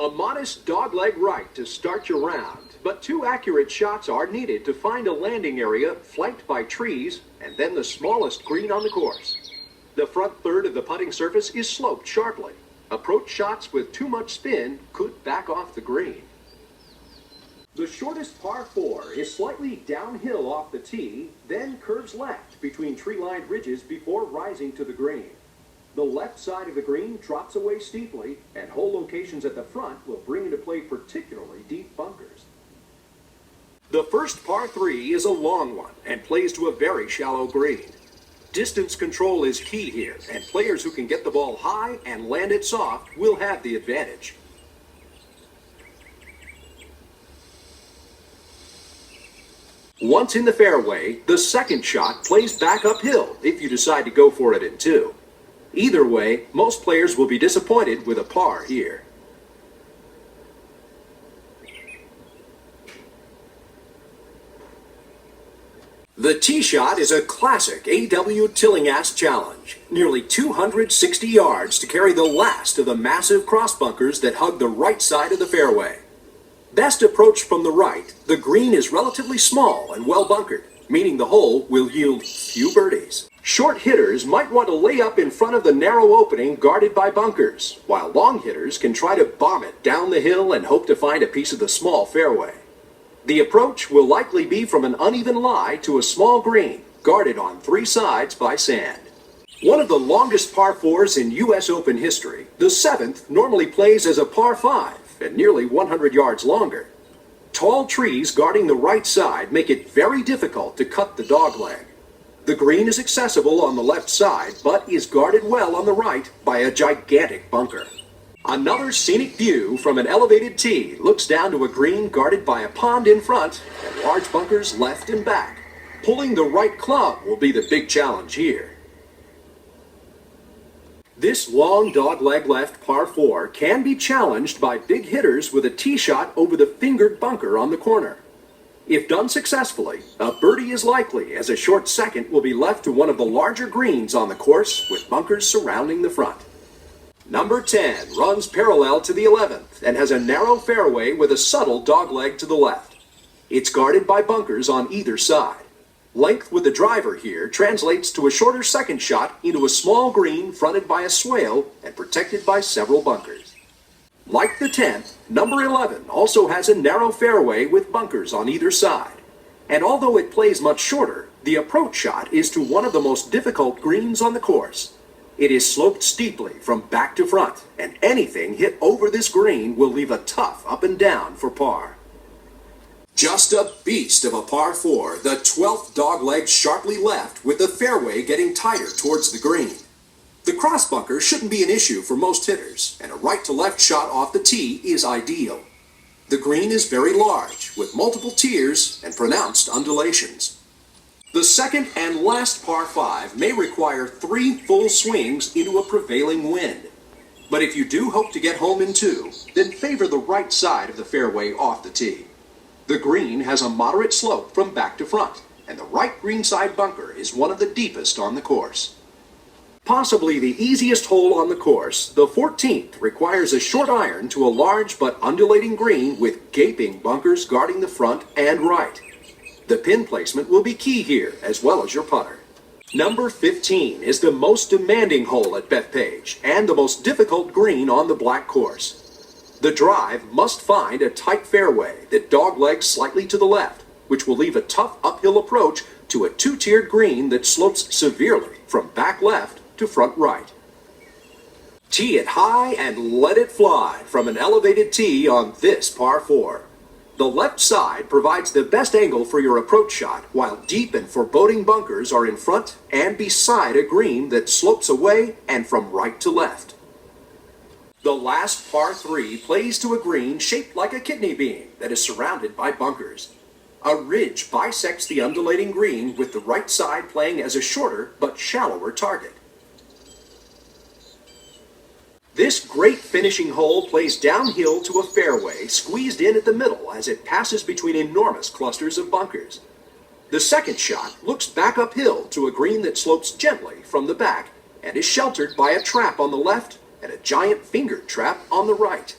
A modest dogleg right to start your round, but 2 accurate shots are needed to find a landing area flanked by trees and then the smallest green on the course. The front third of the putting surface is sloped sharply. Approach shots with too much spin could back off the green. The shortest par 4 is slightly downhill off the tee, then curves left between tree-lined ridges before rising to the green. The left side of the green drops away steeply, and hole locations at the front will bring into play particularly deep bunkers. The first par 3 is a long one and plays to a very shallow green. Distance control is key here, and players who can get the ball high and land it soft will have the advantage. Once in the fairway, the second shot plays back uphill if you decide to go for it in 2. Either way, most players will be disappointed with a par here. The tee shot is a classic A.W. Tillinghast challenge. Nearly 260 yards to carry the last of the massive cross bunkers that hug the right side of the fairway. Best approach from the right, the green is relatively small and well bunkered, meaning the hole will yield few birdies. Short hitters might want to lay up in front of the narrow opening guarded by bunkers, while long hitters can try to bomb it down the hill and hope to find a piece of the small fairway. The approach will likely be from an uneven lie to a small green, guarded on 3 sides by sand. One of the longest par 4s in U.S. Open history, the 7th normally plays as a par 5 and nearly 100 yards longer. Tall trees guarding the right side make it very difficult to cut the dogleg. The green is accessible on the left side, but is guarded well on the right by a gigantic bunker. Another scenic view from an elevated tee looks down to a green guarded by a pond in front and large bunkers left and back. Pulling the right club will be the big challenge here. This long dogleg left par 4 can be challenged by big hitters with a tee shot over the fingered bunker on the corner. If done successfully, a birdie is likely, as a short second will be left to one of the larger greens on the course with bunkers surrounding the front. Number 10 runs parallel to the 11th and has a narrow fairway with a subtle dogleg to the left. It's guarded by bunkers on either side. Length with the driver here translates to a shorter second shot into a small green fronted by a swale and protected by several bunkers. Like the 10th, number 11 also has a narrow fairway with bunkers on either side. And although it plays much shorter, the approach shot is to one of the most difficult greens on the course. It is sloped steeply from back to front, and anything hit over this green will leave a tough up and down for par. Just a beast of a par 4, the 12th dogleg sharply left with the fairway getting tighter towards the green. The cross bunker shouldn't be an issue for most hitters, and a right-to-left shot off the tee is ideal. The green is very large, with multiple tiers and pronounced undulations. The second and last par 5 may require 3 full swings into a prevailing wind. But if you do hope to get home in 2, then favor the right side of the fairway off the tee. The green has a moderate slope from back to front, and the right greenside bunker is one of the deepest on the course. Possibly the easiest hole on the course, the 14th requires a short iron to a large but undulating green with gaping bunkers guarding the front and right. The pin placement will be key here, as well as your putter. Number 15 is the most demanding hole at Bethpage, and the most difficult green on the black course. The drive must find a tight fairway that doglegs slightly to the left, which will leave a tough uphill approach to a 2-tiered green that slopes severely from back left to front right. Tee it high and let it fly from an elevated tee on this par 4. The left side provides the best angle for your approach shot, while deep and foreboding bunkers are in front and beside a green that slopes away and from right to left. The last par 3 plays to a green shaped like a kidney bean that is surrounded by bunkers. A ridge bisects the undulating green, with the right side playing as a shorter but shallower target. This great finishing hole plays downhill to a fairway squeezed in at the middle as it passes between enormous clusters of bunkers. The second shot looks back uphill to a green that slopes gently from the back and is sheltered by a trap on the left and a giant fingered trap on the right.